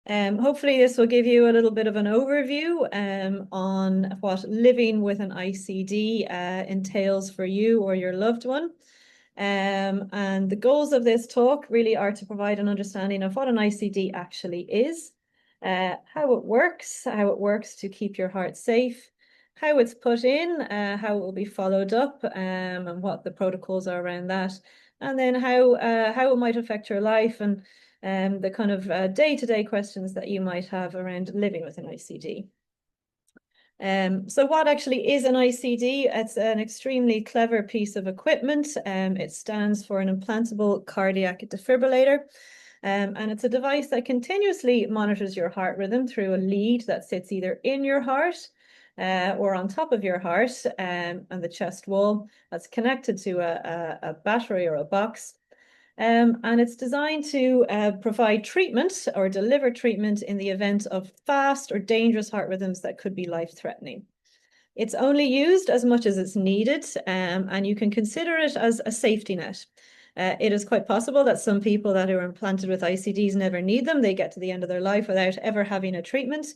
Hopefully this will give you a little bit of an overview on what living with an ICD entails for you or your loved one. And the goals of this talk really are to provide an understanding of what an ICD actually is, how it works to keep your heart safe, how it's put in, how it will be followed up, and what the protocols are around that, and then how it might affect your life and the kind of day-to-day questions that you might have around living with an ICD. So what actually is an ICD? It's an extremely clever piece of equipment. It stands for an implantable cardiac defibrillator. And it's a device that continuously monitors your heart rhythm through a lead that sits either in your heart or on top of your heart and the chest wall that's connected to a battery or a box. And it's designed to provide treatment or deliver treatment in the event of fast or dangerous heart rhythms that could be life-threatening. It's only used as much as it's needed, and you can consider it as a safety net. It is quite possible that some people that are implanted with ICDs never need them. They get to the end of their life without ever having a treatment.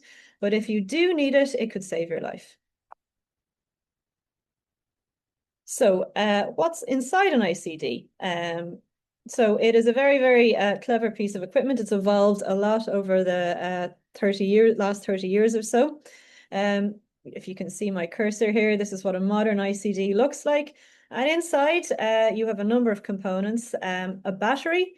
But if you do need it, it could save your life. So what's inside an ICD? So it is a very, very clever piece of equipment. It's evolved a lot over the last 30 years or so. If you can see my cursor here, this is what a modern ICD looks like. And inside, you have a number of components. A battery,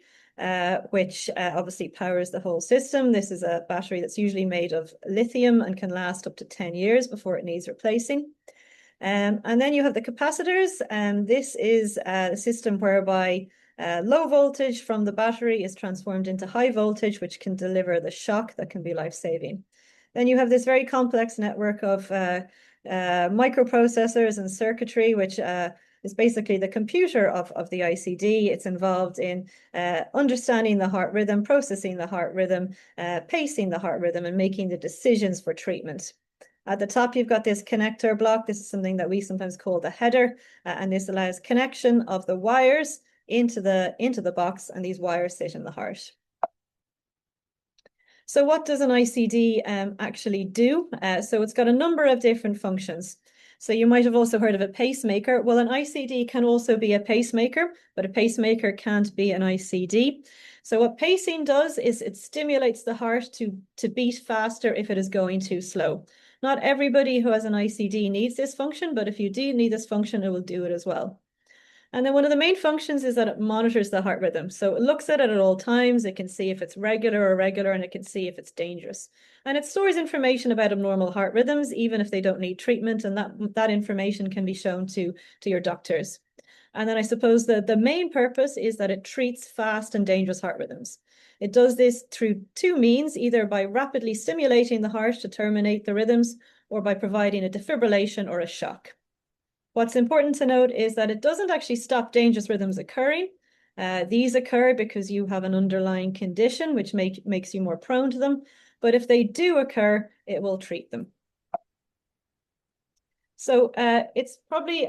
which obviously powers the whole system. This is a battery that's usually made of lithium and can last up to 10 years before it needs replacing. And then you have the capacitors, and this is a system whereby low voltage from the battery is transformed into high voltage, which can deliver the shock that can be life-saving. Then you have this very complex network of microprocessors and circuitry, which is basically the computer of the ICD. It's involved in understanding the heart rhythm, processing the heart rhythm, pacing the heart rhythm, and making the decisions for treatment. At the top, you've got this connector block. This is something that we sometimes call the header, and this allows connection of the wires into the box, and these wires sit in the heart. So what does an ICD actually do? So it's got a number of different functions. So you might have also heard of a pacemaker. Well, an ICD can also be a pacemaker, but a pacemaker can't be an ICD. So what pacing does is it stimulates the heart to beat faster if it is going too slow. Not everybody who has an ICD needs this function, but if you do need this function, it will do it as well. And then one of the main functions is that it monitors the heart rhythm. So it looks at it at all times. It can see if it's regular or irregular, and it can see if it's dangerous. And it stores information about abnormal heart rhythms, even if they don't need treatment. And that information can be shown to your doctors. And then I suppose the main purpose is that it treats fast and dangerous heart rhythms. It does this through two means, either by rapidly stimulating the heart to terminate the rhythms or by providing a defibrillation or a shock. What's important to note is that it doesn't actually stop dangerous rhythms occurring. These occur because you have an underlying condition which makes you more prone to them. But if they do occur, it will treat them. So it's probably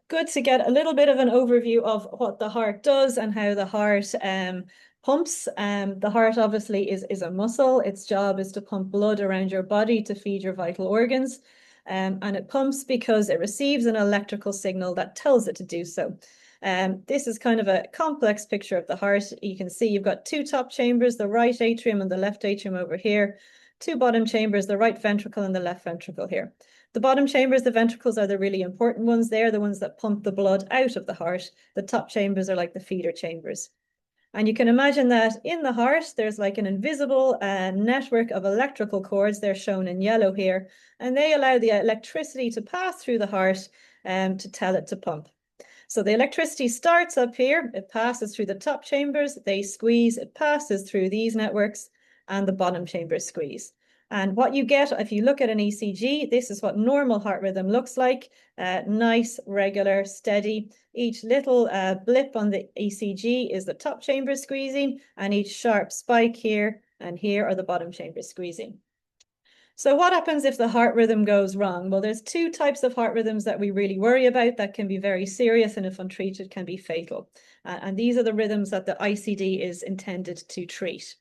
good to get a little bit of an overview of what the heart does and how the heart pumps. The heart obviously is a muscle. Its job is to pump blood around your body to feed your vital organs. And it pumps because it receives an electrical signal that tells it to do so. This is kind of a complex picture of the heart. You can see you've got two top chambers, the right atrium and the left atrium over here, two bottom chambers, the right ventricle and the left ventricle here. The bottom chambers, the ventricles, are the really important ones. They're the ones that pump the blood out of the heart. The top chambers are like the feeder chambers. And you can imagine that in the heart, there's like an invisible network of electrical cords. They're shown in yellow here, and they allow the electricity to pass through the heart to tell it to pump. So the electricity starts up here. It passes through the top chambers. They squeeze. It passes through these networks, and the bottom chambers squeeze. And what you get, if you look at an ECG, this is what normal heart rhythm looks like. Nice, regular, steady. Each little blip on the ECG is the top chamber squeezing, and each sharp spike here and here are the bottom chambers squeezing. So what happens if the heart rhythm goes wrong? Well, there's two types of heart rhythms that we really worry about that can be very serious, and if untreated can be fatal. And these are the rhythms that the ICD is intended to treat.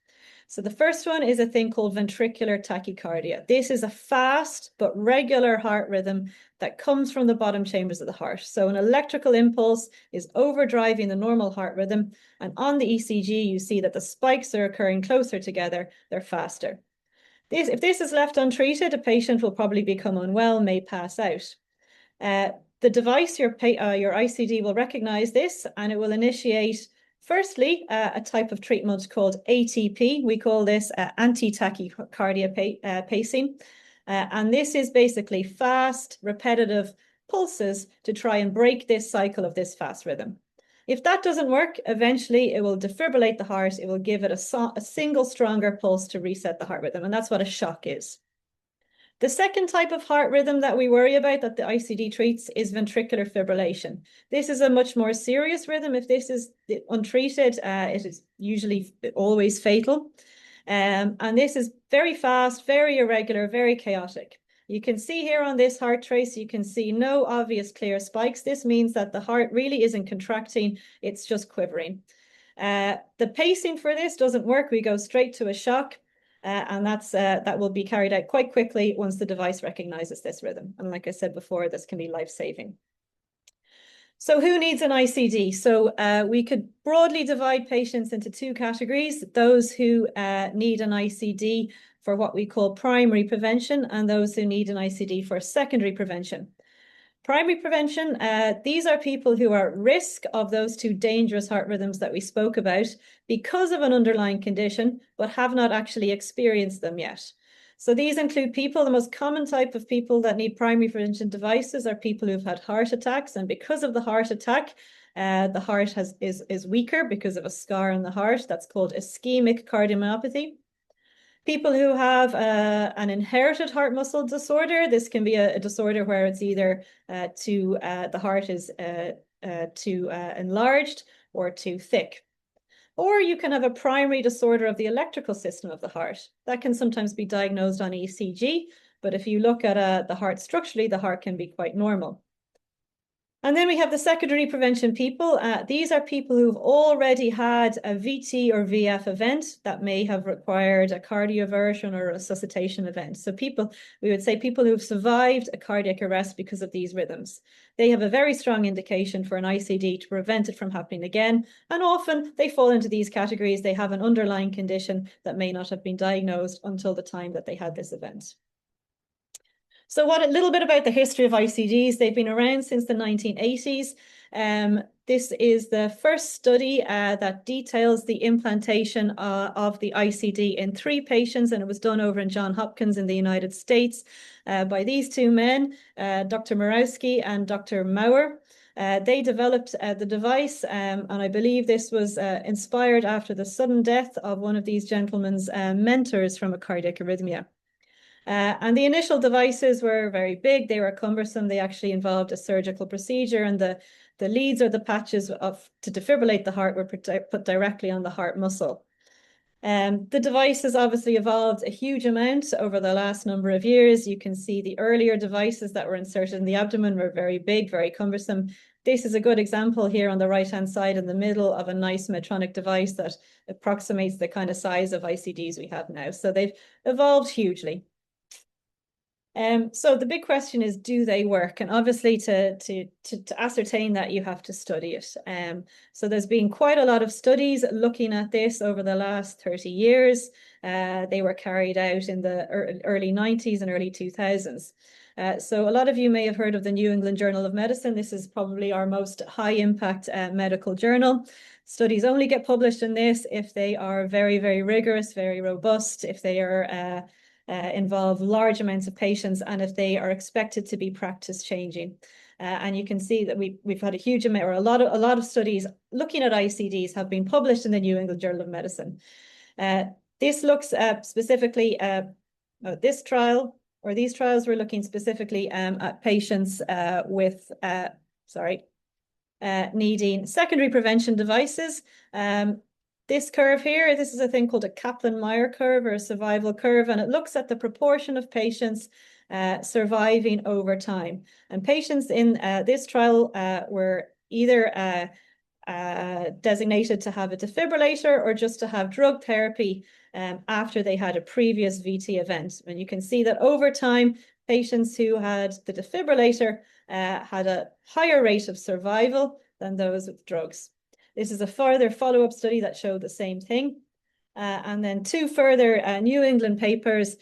So the first one is a thing called ventricular tachycardia. This is a fast but regular heart rhythm that comes from the bottom chambers of the heart. So an electrical impulse is overdriving the normal heart rhythm. And on the ECG, you see that the spikes are occurring closer together. They're faster. If this is left untreated, a patient will probably become unwell, may pass out. The device, your ICD, will recognize this, and it will initiate, firstly, a type of treatment called ATP. We call this anti-tachycardia pacing. And this is basically fast, repetitive pulses to try and break this cycle of this fast rhythm. If that doesn't work, eventually it will defibrillate the heart. It will give it a single stronger pulse to reset the heart rhythm. And that's what a shock is. The second type of heart rhythm that we worry about that the ICD treats is ventricular fibrillation. This is a much more serious rhythm. If this is untreated, it is usually always fatal. And this is very fast, very irregular, very chaotic. You can see here on this heart trace, you can see no obvious clear spikes. This means that the heart really isn't contracting, it's just quivering. The pacing for this doesn't work. We go straight to a shock. And that will be carried out quite quickly once the device recognizes this rhythm. And like I said before, this can be life-saving. So who needs an ICD? So we could broadly divide patients into two categories: those who need an ICD for what we call primary prevention, and those who need an ICD for secondary prevention. Primary prevention, these are people who are at risk of those two dangerous heart rhythms that we spoke about because of an underlying condition, but have not actually experienced them yet. So these include people, the most common type of people that need primary prevention devices are people who've had heart attacks. And because of the heart attack, the heart is weaker because of a scar in the heart. That's called ischemic cardiomyopathy. People who have an inherited heart muscle disorder, this can be a disorder where it's either the heart is too enlarged or too thick. Or you can have a primary disorder of the electrical system of the heart. That can sometimes be diagnosed on ECG, but if you look at the heart structurally, the heart can be quite normal. And then we have the secondary prevention people. These are people who've already had a VT or VF event that may have required a cardioversion or a resuscitation event. So we would say people who've survived a cardiac arrest because of these rhythms. They have a very strong indication for an ICD to prevent it from happening again. And often they fall into these categories. They have an underlying condition that may not have been diagnosed until the time that they had this event. So a little bit about the history of ICDs. They've been around since the 1980s. This is the first study that details the implantation of the ICD in 3 patients, and it was done over in Johns Hopkins in the United States by these 2 men, Dr. Morawski and Dr. Maurer. They developed the device, and I believe this was inspired after the sudden death of one of these gentlemen's mentors from a cardiac arrhythmia. And the initial devices were very big. They were cumbersome. They actually involved a surgical procedure, and the leads or the patches to defibrillate the heart were put directly on the heart muscle. The device has obviously evolved a huge amount over the last number of years. You can see the earlier devices that were inserted in the abdomen were very big, very cumbersome. This is a good example here on the right-hand side in the middle of a nice Medtronic device that approximates the kind of size of ICDs we have now. So they've evolved hugely. So the big question is, do they work? And obviously to ascertain that, you have to study it. So there's been quite a lot of studies looking at this over the last 30 years. They were carried out in the early 90s and early 2000s. So a lot of you may have heard of the New England Journal of Medicine. This is probably our most high impact medical journal. Studies only get published in this if they are very, very rigorous, very robust, if they are involve large amounts of patients, and if they are expected to be practice changing. And you can see that we've had a huge amount, or a lot of studies looking at ICDs have been published in the New England Journal of Medicine. This looks specifically these trials were looking specifically at patients with needing secondary prevention devices. This curve here, this is a thing called a Kaplan-Meier curve, or a survival curve, and it looks at the proportion of patients surviving over time. And patients in this trial were either designated to have a defibrillator or just to have drug therapy after they had a previous VT event. And you can see that over time, patients who had the defibrillator had a higher rate of survival than those with drugs. This is a further follow-up study that showed the same thing. And then two further New England papers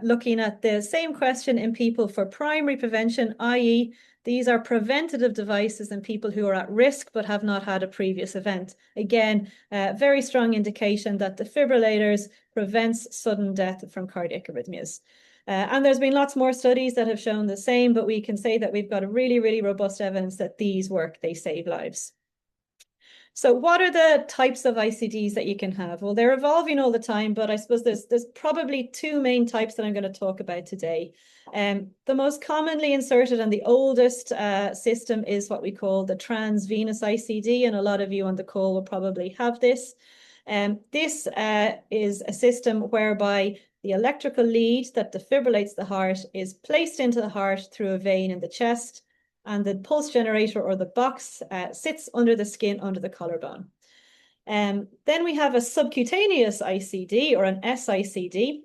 looking at the same question in people for primary prevention, i.e. these are preventative devices in people who are at risk but have not had a previous event. Again, very strong indication that defibrillators prevents sudden death from cardiac arrhythmias. And there's been lots more studies that have shown the same, but we can say that we've got a really, really robust evidence that these work, they save lives. So what are the types of ICDs that you can have? Well, they're evolving all the time, but I suppose there's probably two main types that I'm going to talk about today. The most commonly inserted and the oldest system is what we call the transvenous ICD, and a lot of you on the call will probably have this. This is a system whereby the electrical lead that defibrillates the heart is placed into the heart through a vein in the chest, and the pulse generator or the box sits under the skin, under the collarbone. Then we have a subcutaneous ICD or an SICD.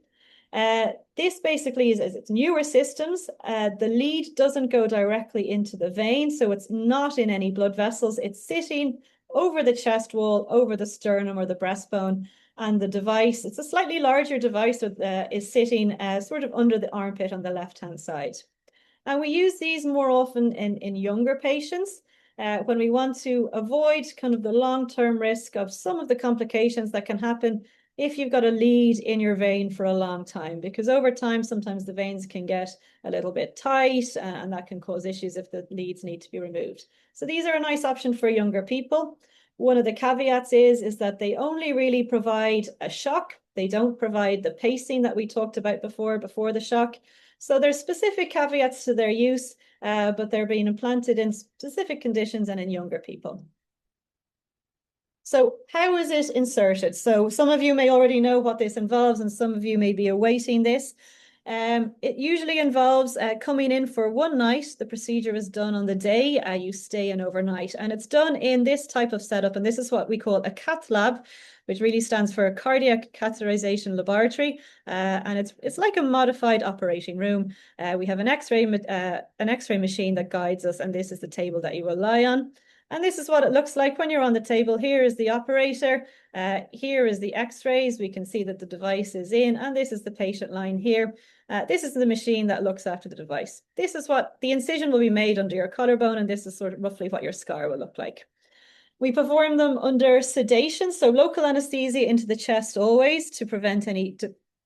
This basically is it's newer systems. The lead doesn't go directly into the vein, so it's not in any blood vessels. It's sitting over the chest wall, over the sternum or the breastbone, and the device, it's a slightly larger device, is sitting sort of under the armpit on the left-hand side. And we use these more often in younger patients when we want to avoid kind of the long-term risk of some of the complications that can happen if you've got a lead in your vein for a long time, because over time, sometimes the veins can get a little bit tight and that can cause issues if the leads need to be removed. So these are a nice option for younger people. One of the caveats is that they only really provide a shock. They don't provide the pacing that we talked about before the shock. So there's specific caveats to their use, but they're being implanted in specific conditions and in younger people. So how is it inserted? So some of you may already know what this involves, and some of you may be awaiting this. It usually involves coming in for one night. The procedure is done on the day you stay in overnight, and it's done in this type of setup, and this is what we call a cath lab, which really stands for a cardiac catheterization laboratory, and it's like a modified operating room. We have an X-ray machine that guides us, and this is the table that you will lie on. And this is what it looks like when you're on the table. Here is the operator. Here is the X-rays. We can see that the device is in, and this is the patient line here. This is the machine that looks after the device. This is what the incision will be made under your collarbone, and this is sort of roughly what your scar will look like. We perform them under sedation, so local anesthesia into the chest always to prevent any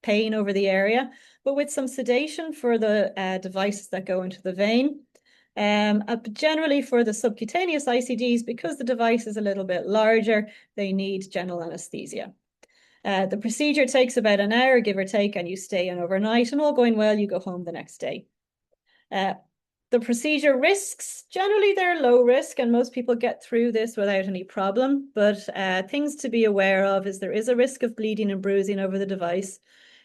pain over the area, but with some sedation for the devices that go into the vein. But generally for the subcutaneous ICDs, because the device is a little bit larger, they need general anesthesia. The procedure takes about an hour, give or take, and you stay in overnight, and all going well, you go home the next day. The procedure risks, generally they're low risk, and most people get through this without any problem, but things to be aware of is there is a risk of bleeding and bruising over the device.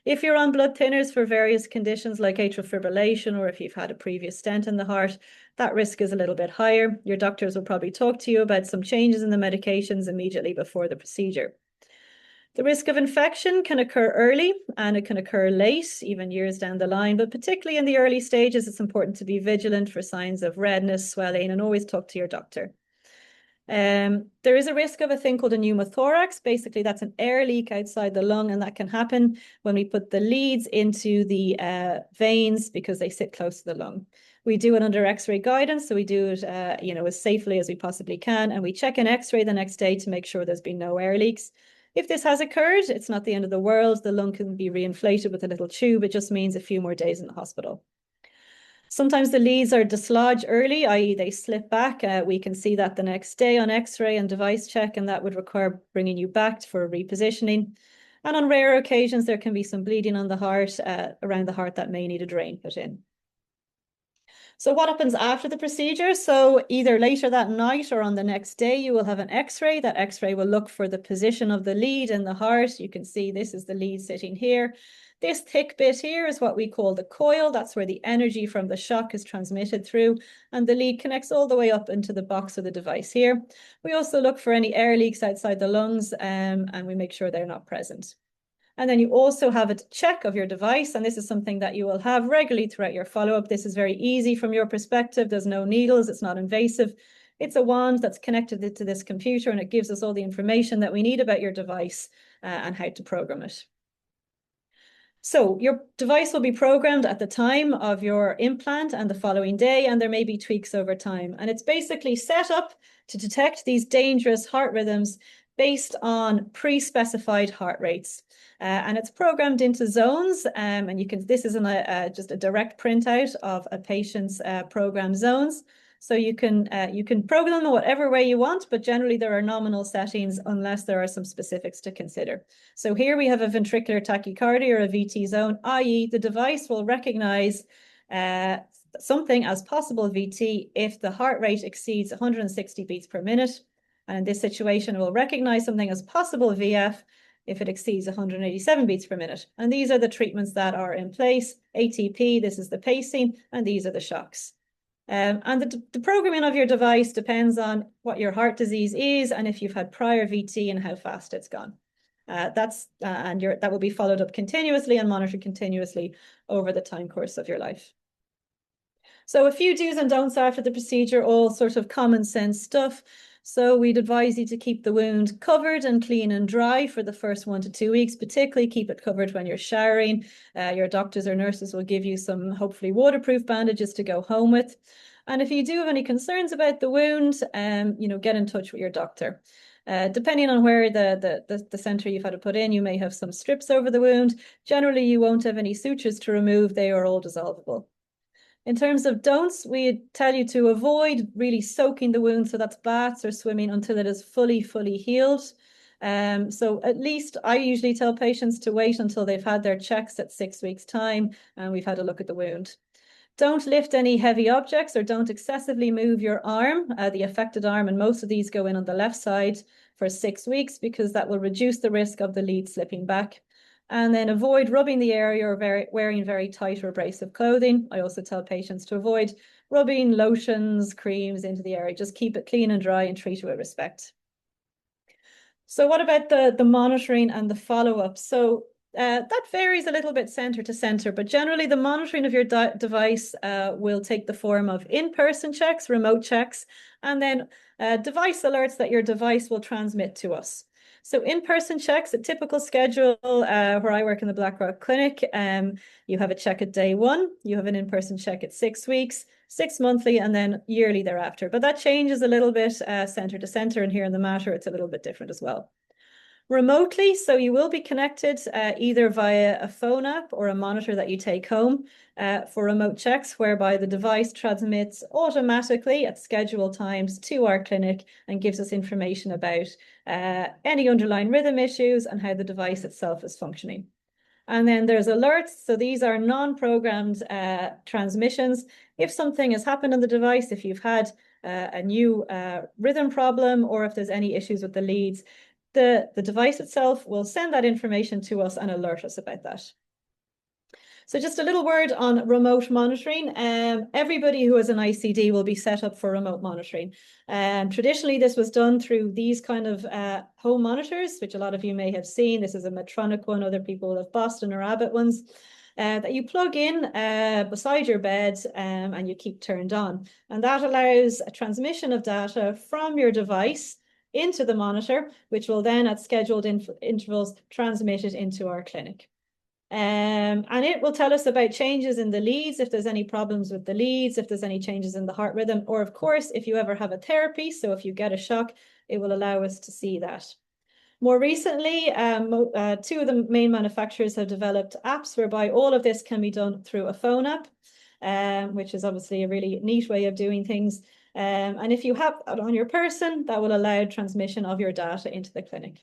If you're on blood thinners for various conditions like atrial fibrillation, or if you've had a previous stent in the heart, that risk is a little bit higher. Your doctors will probably talk to you about some changes in the medications immediately before the procedure. The risk of infection can occur early and it can occur late, even years down the line, but particularly in the early stages, it's important to be vigilant for signs of redness, swelling, and always talk to your doctor. There is a risk of a thing called a pneumothorax. Basically, that's an air leak outside the lung, and that can happen when we put the leads into the veins because they sit close to the lung. We do it under X-ray guidance, so we do it as safely as we possibly can, and we check an X-ray the next day to make sure there's been no air leaks. If this has occurred, it's not the end of the world. The lung can be reinflated with a little tube. It just means a few more days in the hospital. Sometimes the leads are dislodged early, i.e. they slip back. We can see that the next day on X-ray and device check, and that would require bringing you back for repositioning. And on rare occasions, there can be some bleeding on the heart, around the heart that may need a drain put in. So what happens after the procedure? So either later that night or on the next day, you will have an X-ray. That X-ray will look for the position of the lead in the heart. You can see this is the lead sitting here. This thick bit here is what we call the coil. That's where the energy from the shock is transmitted through, and the lead connects all the way up into the box of the device here. We also look for any air leaks outside the lungs, and we make sure they're not present. And then you also have a check of your device, and this is something that you will have regularly throughout your follow-up. This is very easy from your perspective. There's no needles, it's not invasive. It's a wand that's connected to this computer, and it gives us all the information that we need about your device and how to program it. So your device will be programmed at the time of your implant and the following day, and there may be tweaks over time. And it's basically set up to detect these dangerous heart rhythms based on pre-specified heart rates. And it's programmed into zones, and you can, this is just a direct printout of a patient's program zones. So you can program them whatever way you want, but generally there are nominal settings unless there are some specifics to consider. So here we have a ventricular tachycardia or a VT zone, i.e. the device will recognize something as possible VT if the heart rate exceeds 160 beats per minute. And in this situation, it will recognize something as possible VF if it exceeds 187 beats per minute. And these are the treatments that are in place. ATP, this is the pacing, and these are the shocks. And the programming of your device depends on what your heart disease is and if you've had prior VT and how fast it's gone. That will be followed up continuously and monitored continuously over the time course of your life. So a few do's and don'ts after the procedure, all sort of common sense stuff. So we'd advise you to keep the wound covered and clean and dry for the first 1 to 2 weeks, particularly keep it covered when you're showering. Your doctors or nurses will give you some hopefully waterproof bandages to go home with. And if you do have any concerns about the wound, get in touch with your doctor. Depending on where the center you've had to put in, you may have some strips over the wound. Generally, you won't have any sutures to remove. They are all dissolvable. In terms of don'ts, we tell you to avoid really soaking the wound, so that's baths or swimming, until it is fully healed. So at least I usually tell patients to wait until they've had their checks at 6 weeks' time and we've had a look at the wound. Don't lift any heavy objects or don't excessively move your arm, the affected arm, and most of these go in on the left side for 6 weeks because that will reduce the risk of the lead slipping back. And then avoid rubbing the area or wearing very tight or abrasive clothing. I also tell patients to avoid rubbing lotions, creams into the area. Just keep it clean and dry and treat it with respect. So what about the monitoring and the follow-up? So that varies a little bit center to center, but generally the monitoring of your device will take the form of in-person checks, remote checks, and then device alerts that your device will transmit to us. So in-person checks, a typical schedule where I work in the Blackrock Clinic, you have a check at day 1, you have an in-person check at 6 weeks, 6 monthly, and then yearly thereafter. But that changes a little bit center to center, and here in the Mater, it's a little bit different as well. Remotely, so you will be connected either via a phone app or a monitor that you take home for remote checks, whereby the device transmits automatically at scheduled times to our clinic and gives us information about any underlying rhythm issues and how the device itself is functioning. And then there's alerts. So these are non-programmed transmissions. If something has happened on the device, if you've had a new rhythm problem, or if there's any issues with the leads, the device itself will send that information to us and alert us about that. So just a little word on remote monitoring. Everybody who has an ICD will be set up for remote monitoring. Traditionally, this was done through these kind of home monitors, which a lot of you may have seen. This is a Medtronic one. Other people have Boston or Abbott ones that you plug in beside your bed and you keep turned on. And that allows a transmission of data from your device into the monitor, which will then at scheduled intervals transmit it into our clinic. And it will tell us about changes in the leads, if there's any problems with the leads, if there's any changes in the heart rhythm, or of course, if you ever have a therapy, so if you get a shock, it will allow us to see that. More recently, 2 of the main manufacturers have developed apps whereby all of this can be done through a phone app, which is obviously a really neat way of doing things. And if you have that on your person, that will allow transmission of your data into the clinic.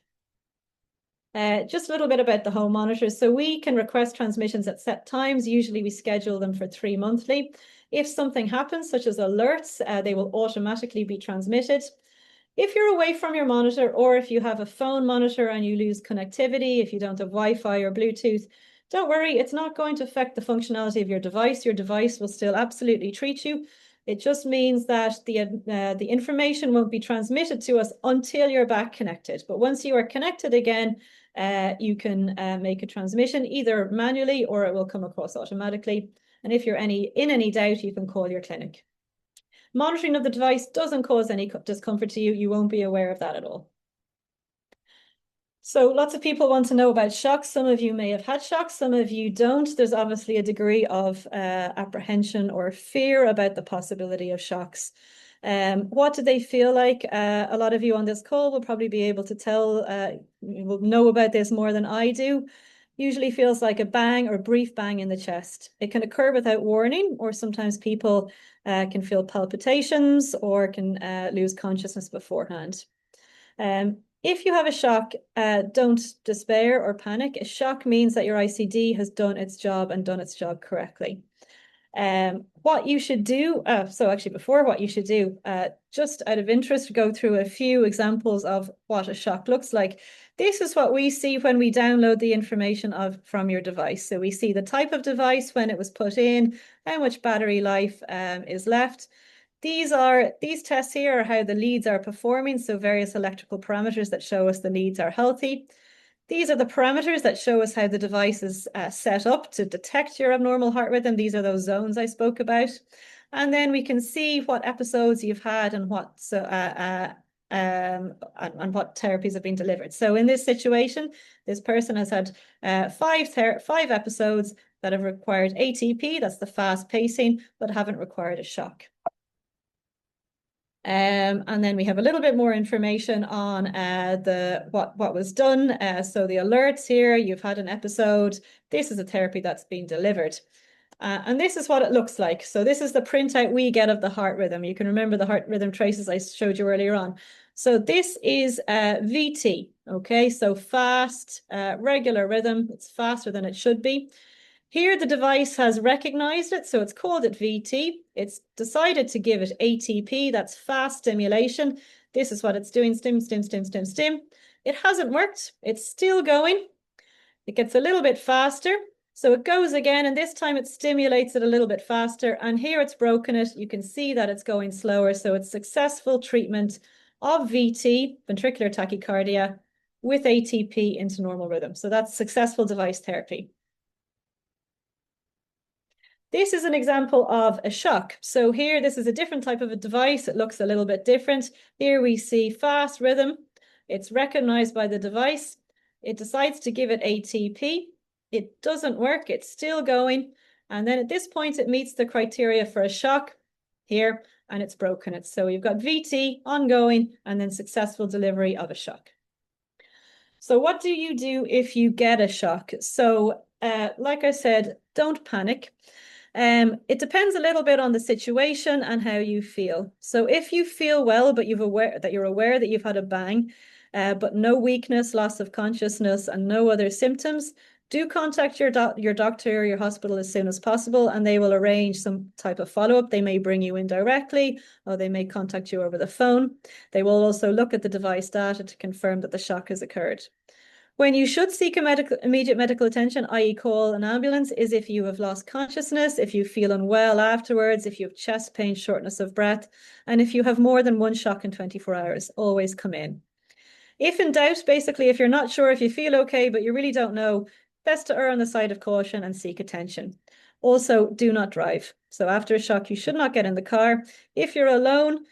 Just a little bit about the home monitors. So we can request transmissions at set times. Usually we schedule them for 3 monthly. If something happens, such as alerts, they will automatically be transmitted. If you're away from your monitor, or if you have a phone monitor and you lose connectivity, if you don't have Wi-Fi or Bluetooth, Don't worry, it's not going to affect the functionality of your device. Your device will still absolutely treat you. It just means that the information won't be transmitted to us until you're back connected. But once you are connected again, you can make a transmission either manually or it will come across automatically. And if you're in any doubt, you can call your clinic. Monitoring of the device doesn't cause any discomfort to you. You won't be aware of that at all. So lots of people want to know about shocks. Some of you may have had shocks, some of you don't. There's obviously a degree of apprehension or fear about the possibility of shocks. What do they feel like? A lot of you on this call will probably be able to tell, will know about this more than I do. Usually feels like a bang or brief bang in the chest. It can occur without warning, or sometimes people can feel palpitations or can lose consciousness beforehand. If you have a shock, don't despair or panic. A shock means that your ICD has done its job and done its job correctly. What you should do, so actually before what you should do, just out of interest, go through a few examples of what a shock looks like. This is what we see when we download the information from your device. So we see the type of device, when it was put in, how much battery life is left. These tests here are how the leads are performing, so various electrical parameters that show us the leads are healthy. These are the parameters that show us how the device is set up to detect your abnormal heart rhythm. These are those zones I spoke about. And then we can see what episodes you've had and what therapies have been delivered. So in this situation, this person has had five episodes that have required ATP, that's the fast pacing, but haven't required a shock. And then we have a little bit more information on what was done. So the alerts here, you've had an episode. This is a therapy that's been delivered. And this is what it looks like. So this is the printout we get of the heart rhythm. You can remember the heart rhythm traces I showed you earlier on. So this is VT, okay? So fast, regular rhythm. It's faster than it should be. Here, the device has recognized it, so it's called it VT. It's decided to give it ATP, that's fast stimulation. This is what it's doing, stim, stim, stim, stim, stim. It hasn't worked, it's still going. It gets a little bit faster, so it goes again, and this time it stimulates it a little bit faster, and here it's broken it. You can see that it's going slower, so it's successful treatment of VT, ventricular tachycardia, with ATP into normal rhythm. So that's successful device therapy. This is an example of a shock. So here, this is a different type of a device. It looks a little bit different. Here we see fast rhythm. It's recognized by the device. It decides to give it ATP. It doesn't work. It's still going. And then at this point, it meets the criteria for a shock here, and it's broken it. So you've got VT ongoing and then successful delivery of a shock. So what do you do if you get a shock? So like I said, don't panic. It depends a little bit on the situation and how you feel. So if you feel well, but you're aware that you've had a bang, but no weakness, loss of consciousness, and no other symptoms, do contact your doctor or your hospital as soon as possible, and they will arrange some type of follow-up. They may bring you in directly, or they may contact you over the phone. They will also look at the device data to confirm that the shock has occurred. When you should seek immediate medical attention, i.e. call an ambulance, is if you have lost consciousness, if you feel unwell afterwards, if you have chest pain, shortness of breath, and if you have more than one shock in 24 hours, always come in. If in doubt, basically, if you're not sure, if you feel okay, but you really don't know, best to err on the side of caution and seek attention. Also, do not drive. So after a shock, you should not get in the car. If you're alone,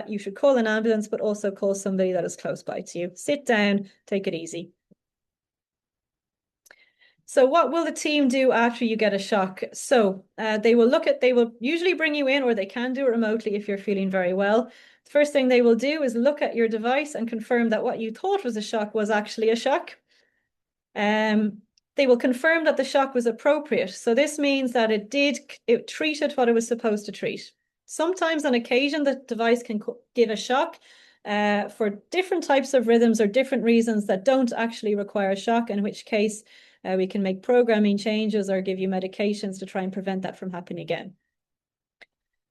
you should call an ambulance, but also call somebody that is close by to you. Sit down, take it easy. So what will the team do after you get a shock? So they will usually bring you in, or they can do it remotely if you're feeling very well. The first thing they will do is look at your device and confirm that what you thought was a shock was actually a shock. They will confirm that the shock was appropriate. So this means that it treated what it was supposed to treat. Sometimes on occasion, the device can give a shock for different types of rhythms or different reasons that don't actually require a shock, in which case we can make programming changes or give you medications to try and prevent that from happening again.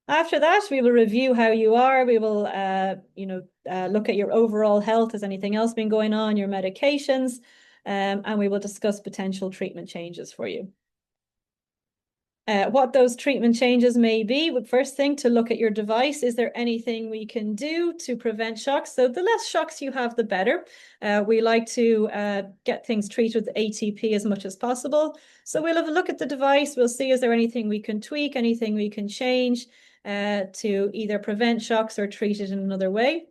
After that, we will review how you are. We will, look at your overall health. Has anything else been going on? Your medications. and we will discuss potential treatment changes for you. What those treatment changes may be, first thing, to look at your device. Is there anything we can do to prevent shocks? So the less shocks you have, the better. We like to get things treated with ATP as much as possible. So we'll have a look at the device. We'll see, is there anything we can tweak, anything we can change to either prevent shocks or treat it in another way.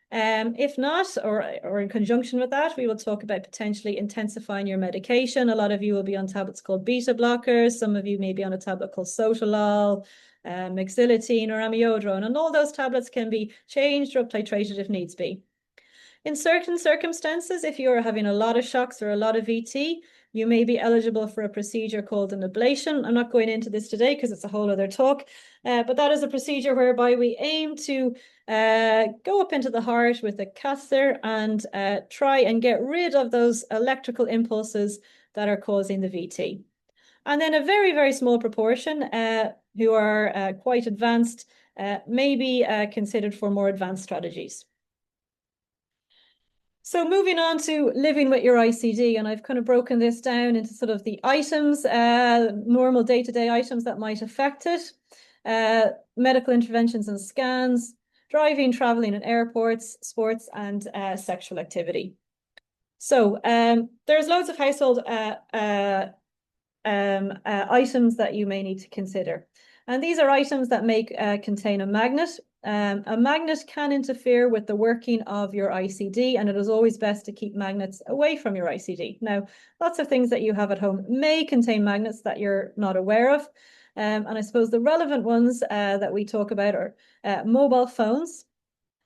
If not, or in conjunction with that, we will talk about potentially intensifying your medication. A lot of you will be on tablets called beta blockers. Some of you may be on a tablet called sotalol, mexilitine, or amiodarone, and all those tablets can be changed or up titrated if needs be. In certain circumstances, if you are having a lot of shocks or a lot of VT, you may be eligible for a procedure called an ablation. I'm not going into this today because it's a whole other talk, but that is a procedure whereby we aim to go up into the heart with a catheter and try and get rid of those electrical impulses that are causing the VT. And then a very, very small proportion who are quite advanced may be considered for more advanced strategies. So moving on to living with your ICD, and I've kind of broken this down into sort of the items, normal day-to-day items that might affect it, medical interventions and scans, driving, traveling in airports, sports, and sexual activity. So there's loads of household items that you may need to consider. And these are items that may contain a magnet. A magnet can interfere with the working of your ICD, and it is always best to keep magnets away from your ICD. Now, lots of things that you have at home may contain magnets that you're not aware of. And I suppose the relevant ones that we talk about are mobile phones,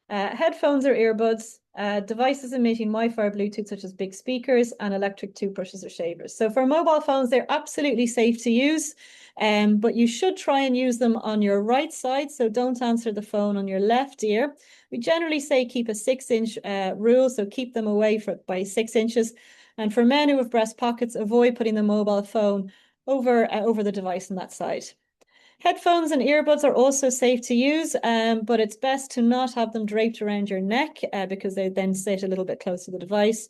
headphones or earbuds, devices emitting Wi-Fi or Bluetooth, such as big speakers, and electric toothbrushes or shavers. So for mobile phones, they're absolutely safe to use, but you should try and use them on your right side. So don't answer the phone on your left ear. We generally say keep a 6-inch rule, so keep them away by 6 inches. And for men who have breast pockets, avoid putting the mobile phone over the device on that side. Headphones and earbuds are also safe to use, but it's best to not have them draped around your neck because they then sit a little bit close to the device.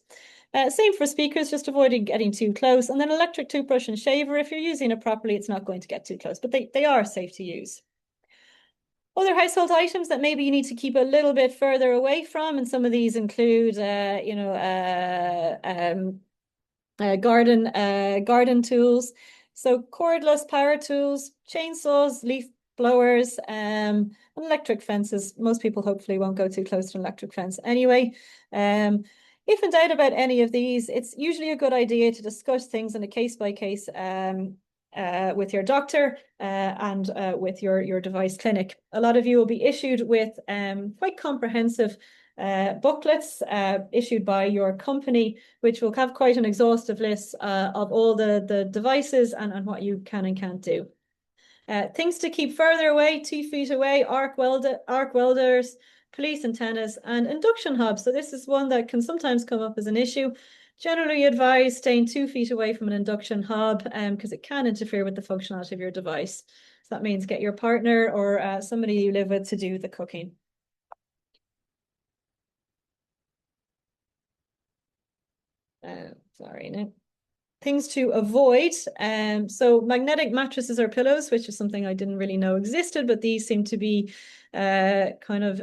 Same for speakers, just avoiding getting too close. And then electric toothbrush and shaver, if you're using it properly, it's not going to get too close, but they are safe to use. Other household items that maybe you need to keep a little bit further away from, and some of these include, garden tools. So cordless power tools, chainsaws, leaf blowers, and electric fences. Most people hopefully won't go too close to an electric fence anyway. If in doubt about any of these, it's usually a good idea to discuss things in a case-by-case with your doctor and with your device clinic. A lot of you will be issued with quite comprehensive booklets issued by your company, which will have quite an exhaustive list of all the devices and what you can and can't do. Things to keep further away, 2 feet away, arc welders, police antennas, and induction hobs. So this is one that can sometimes come up as an issue. Generally advise staying 2 feet away from an induction hob because it can interfere with the functionality of your device. So that means get your partner or somebody you live with to do the cooking. Sorry, no. Things to avoid. So magnetic mattresses or pillows, which is something I didn't really know existed, but these seem to be kind of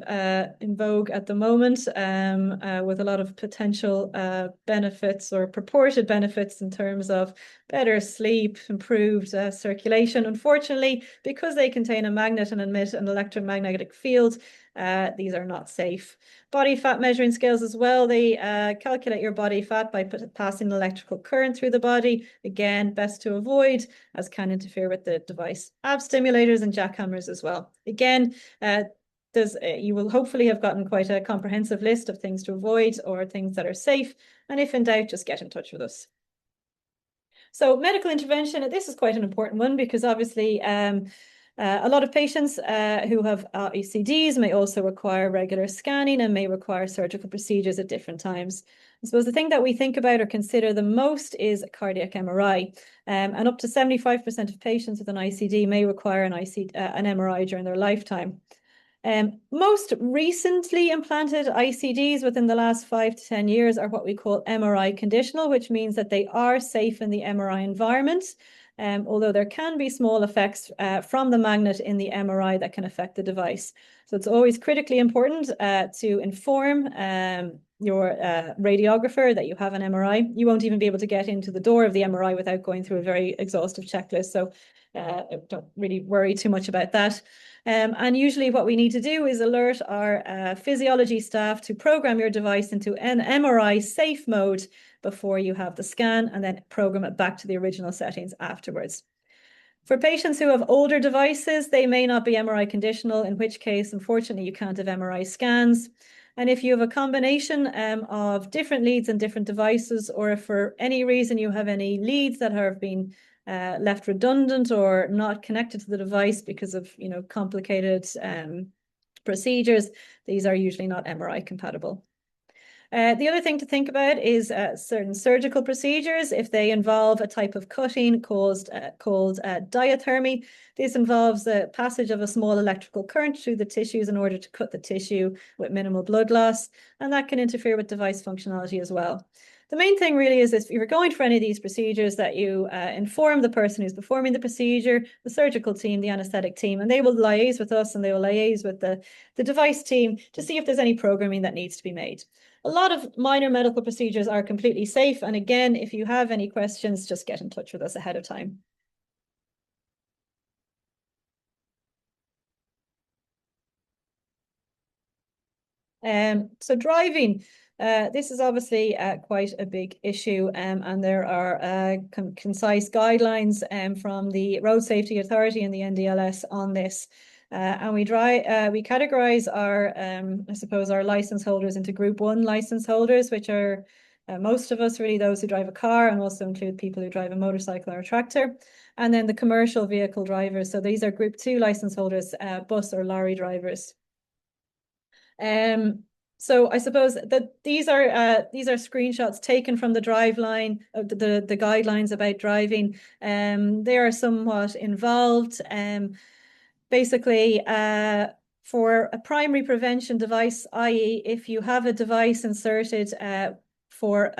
in vogue at the moment with a lot of potential benefits or purported benefits in terms of better sleep, improved circulation. Unfortunately, because they contain a magnet and emit an electromagnetic field, these are not safe. Body fat measuring scales as well. They calculate your body fat by passing electrical current through the body. Again, best to avoid as can interfere with the device. Ab stimulators and jackhammers as well. Again, you will hopefully have gotten quite a comprehensive list of things to avoid or things that are safe. And if in doubt, just get in touch with us. So medical intervention, this is quite an important one because obviously a lot of patients who have ICDs may also require regular scanning and may require surgical procedures at different times. I suppose the thing that we think about or consider the most is a cardiac MRI. And up to 75% of patients with an ICD may require an MRI during their lifetime. Most recently implanted ICDs within the last 5 to 10 years are what we call MRI conditional, which means that they are safe in the MRI environment, although there can be small effects from the magnet in the MRI that can affect the device. So it's always critically important to inform your radiographer that you have an MRI. You won't even be able to get into the door of the MRI without going through a very exhaustive checklist. So don't really worry too much about that. And usually what we need to do is alert our physiology staff to program your device into an MRI safe mode before you have the scan, and then program it back to the original settings afterwards. For patients who have older devices, they may not be MRI conditional, in which case, unfortunately, you can't have MRI scans. And if you have a combination of different leads and different devices, or if for any reason you have any leads that have been left redundant or not connected to the device because of complicated procedures, these are usually not MRI compatible. The other thing to think about is certain surgical procedures. If they involve a type of cutting called diathermy, this involves the passage of a small electrical current through the tissues in order to cut the tissue with minimal blood loss, and that can interfere with device functionality as well. The main thing really is if you're going for any of these procedures that you inform the person who's performing the procedure, the surgical team, the anesthetic team, and they will liaise with us and they will liaise with the device team to see if there's any programming that needs to be made. A lot of minor medical procedures are completely safe. And again, if you have any questions, just get in touch with us ahead of time. So driving, this is obviously quite a big issue, and there are concise guidelines from the Road Safety Authority and the NDLS on this. And we categorize our, I suppose, our license holders into Group 1 license holders, which are most of us really those who drive a car, and also include people who drive a motorcycle or a tractor. And then the commercial vehicle drivers. So these are Group 2 license holders, bus or lorry drivers. So I suppose that these are screenshots taken from the driveline, the guidelines about driving. They are somewhat involved. Basically, for a primary prevention device, i.e., if you have a device inserted for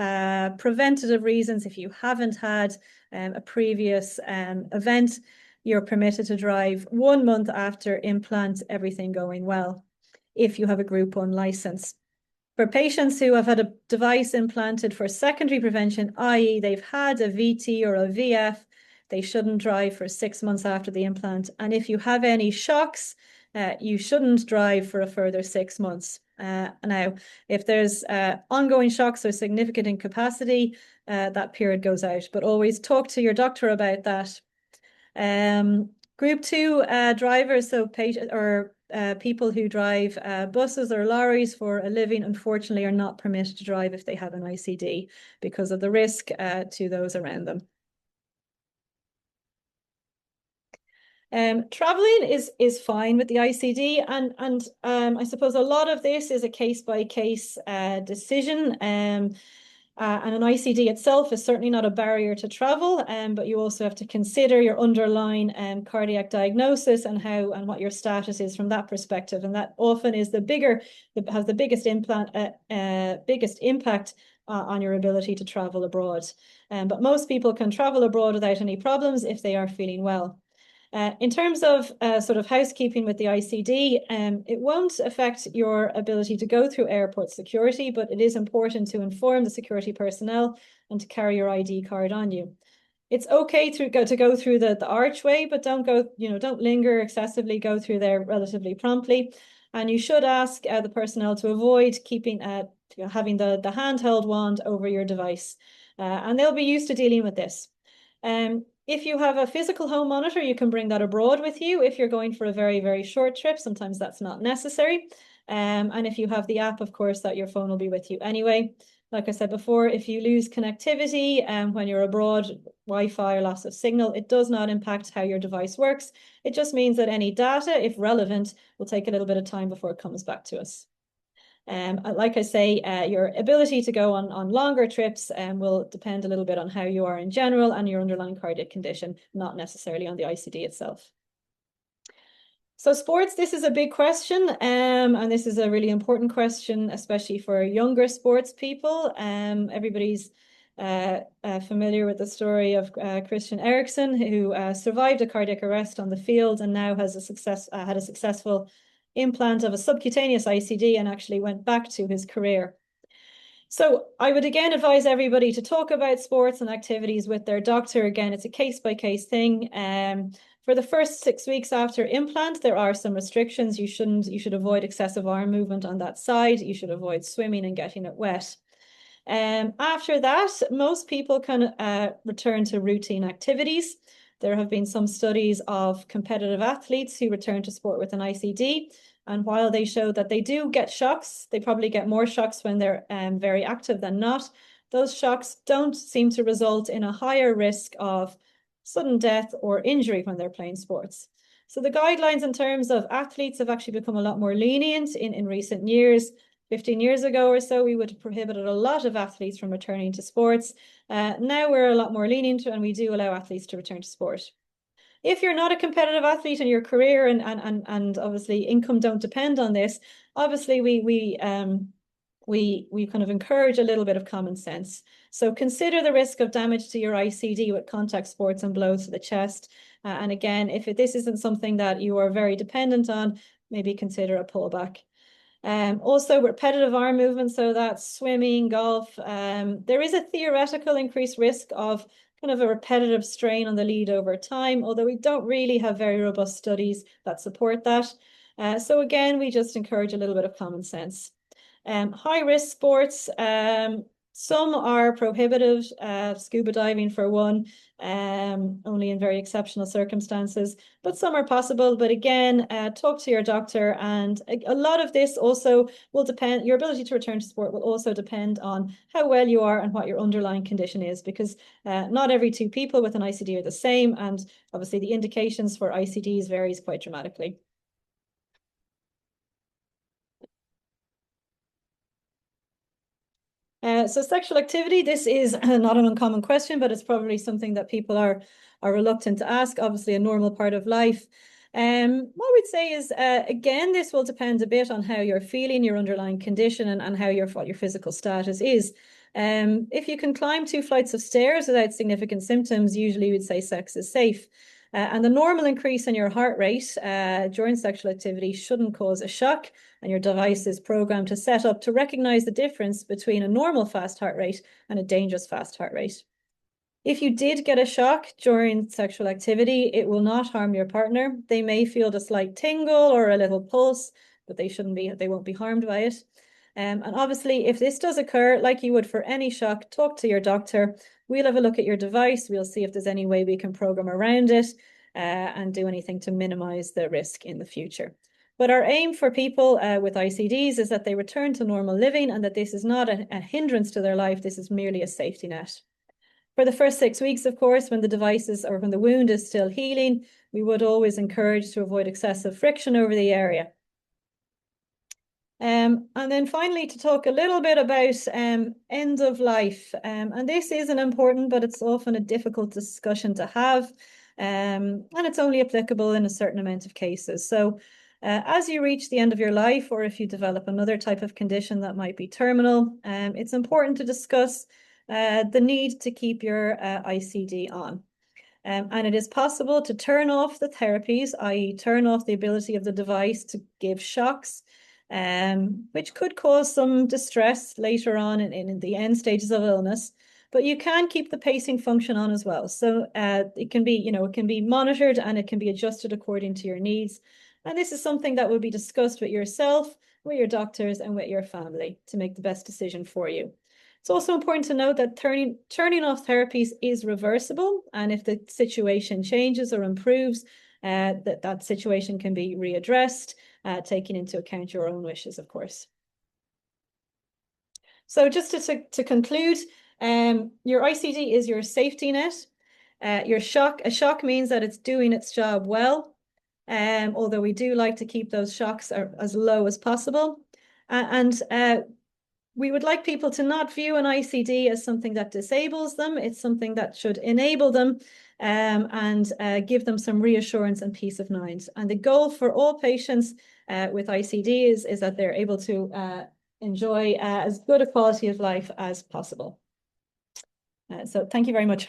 preventative reasons, if you haven't had a previous event, you're permitted to drive 1 month after implant, everything going well, if you have a Group 1 license. For patients who have had a device implanted for secondary prevention, i.e. they've had a VT or a VF, they shouldn't drive for 6 months after the implant. And if you have any shocks, you shouldn't drive for a further 6 months. Now, if there's ongoing shocks or significant incapacity, that period goes out. But always talk to your doctor about that. Group 2 drivers, so people who drive buses or lorries for a living, unfortunately, are not permitted to drive if they have an ICD because of the risk to those around them. Traveling is fine with the ICD, and I suppose a lot of this is a case-by-case decision. And an ICD itself is certainly not a barrier to travel, but you also have to consider your underlying cardiac diagnosis and what your status is from that perspective. And that often is has the biggest impact on your ability to travel abroad. But most people can travel abroad without any problems if they are feeling well. In terms of sort of housekeeping with the ICD, it won't affect your ability to go through airport security, but it is important to inform the security personnel and to carry your ID card on you. It's okay to go through the archway, but don't linger excessively, go through there relatively promptly. And you should ask the personnel to avoid having the handheld wand over your device. And they'll be used to dealing with this. If you have a physical home monitor, you can bring that abroad with you. If you're going for a very, very short trip, sometimes that's not necessary. And if you have the app, of course, that your phone will be with you anyway. Like I said before, if you lose connectivity when you're abroad, Wi-Fi or loss of signal, it does not impact how your device works. It just means that any data, if relevant, will take a little bit of time before it comes back to us. Like I say, your ability to go on longer trips will depend a little bit on how you are in general and your underlying cardiac condition, not necessarily on the ICD itself. So sports, this is a big question, and this is a really important question, especially for younger sports people. Everybody's familiar with the story of Christian Eriksen, who survived a cardiac arrest on the field and now has had a successful implant of a subcutaneous ICD and actually went back to his career. So I would again advise everybody to talk about sports and activities with their doctor. Again, it's a case-by-case thing. For the first 6 weeks after implant, there are some restrictions. You should avoid excessive arm movement on that side. You should avoid swimming and getting it wet. After that, most people can return to routine activities. There have been some studies of competitive athletes who return to sport with an ICD. And while they show that they do get shocks, they probably get more shocks when they're very active than not. Those shocks don't seem to result in a higher risk of sudden death or injury when they're playing sports. So the guidelines in terms of athletes have actually become a lot more lenient in recent years. 15 years ago or so, we would have prohibited a lot of athletes from returning to sports. Now we're a lot more lenient and we do allow athletes to return to sport. If you're not a competitive athlete in your career and obviously income don't depend on this, obviously we kind of encourage a little bit of common sense. So consider the risk of damage to your ICD with contact sports and blows to the chest. And again, if this isn't something that you are very dependent on, maybe consider a pullback. Also repetitive arm movement, so that's swimming, golf. There is a theoretical increased risk of kind of a repetitive strain on the lead over time, although we don't really have very robust studies that support that. So again, we just encourage a little bit of common sense. High risk sports, some are prohibited, scuba diving for one, only in very exceptional circumstances, but some are possible. But again, talk to your doctor, and a lot of this also will depend, your ability to return to sport will also depend on how well you are and what your underlying condition is, because not every two people with an ICD are the same, and obviously the indications for ICDs varies quite dramatically. So sexual activity, this is not an uncommon question, but it's probably something that people are reluctant to ask, obviously a normal part of life. What we'd say is, again, this will depend a bit on how you're feeling, your underlying condition, and how what your physical status is. If you can climb 2 flights of stairs without significant symptoms, usually we'd say sex is safe. And the normal increase in your heart rate during sexual activity shouldn't cause a shock, and your device is programmed to set up to recognize the difference between a normal fast heart rate and a dangerous fast heart rate. If you did get a shock during sexual activity, it will not harm your partner. They may feel a slight tingle or a little pulse, but they won't be harmed by it. And obviously, if this does occur, like you would for any shock, talk to your doctor. We'll have a look at your device. We'll see if there's any way we can program around it and do anything to minimize the risk in the future. But our aim for people with ICDs is that they return to normal living and that this is not a hindrance to their life. This is merely a safety net. For the first 6 weeks, of course, when the device or when the wound is still healing, we would always encourage to avoid excessive friction over the area. And then finally, to talk a little bit about end of life. And this isn't important, but it's often a difficult discussion to have. And it's only applicable in a certain amount of cases. So as you reach the end of your life, or if you develop another type of condition that might be terminal, it's important to discuss the need to keep your ICD on. And it is possible to turn off the therapies, i.e. turn off the ability of the device to give shocks, which could cause some distress later on in the end stages of illness. But you can keep the pacing function on as well. So it can be, it can be monitored and it can be adjusted according to your needs. And this is something that will be discussed with yourself, with your doctors, and with your family to make the best decision for you. It's also important to note that turning off therapies is reversible, and if the situation changes or improves, that situation can be readdressed, taking into account your own wishes, of course. So just to conclude, your ICD is your safety net. A shock means that it's doing its job well, although we do like to keep those shocks as low as possible. And we would like people to not view an ICD as something that disables them. It's something that should enable them and give them some reassurance and peace of mind. And the goal for all patients with ICD is that they're able to enjoy as good a quality of life as possible. So thank you very much.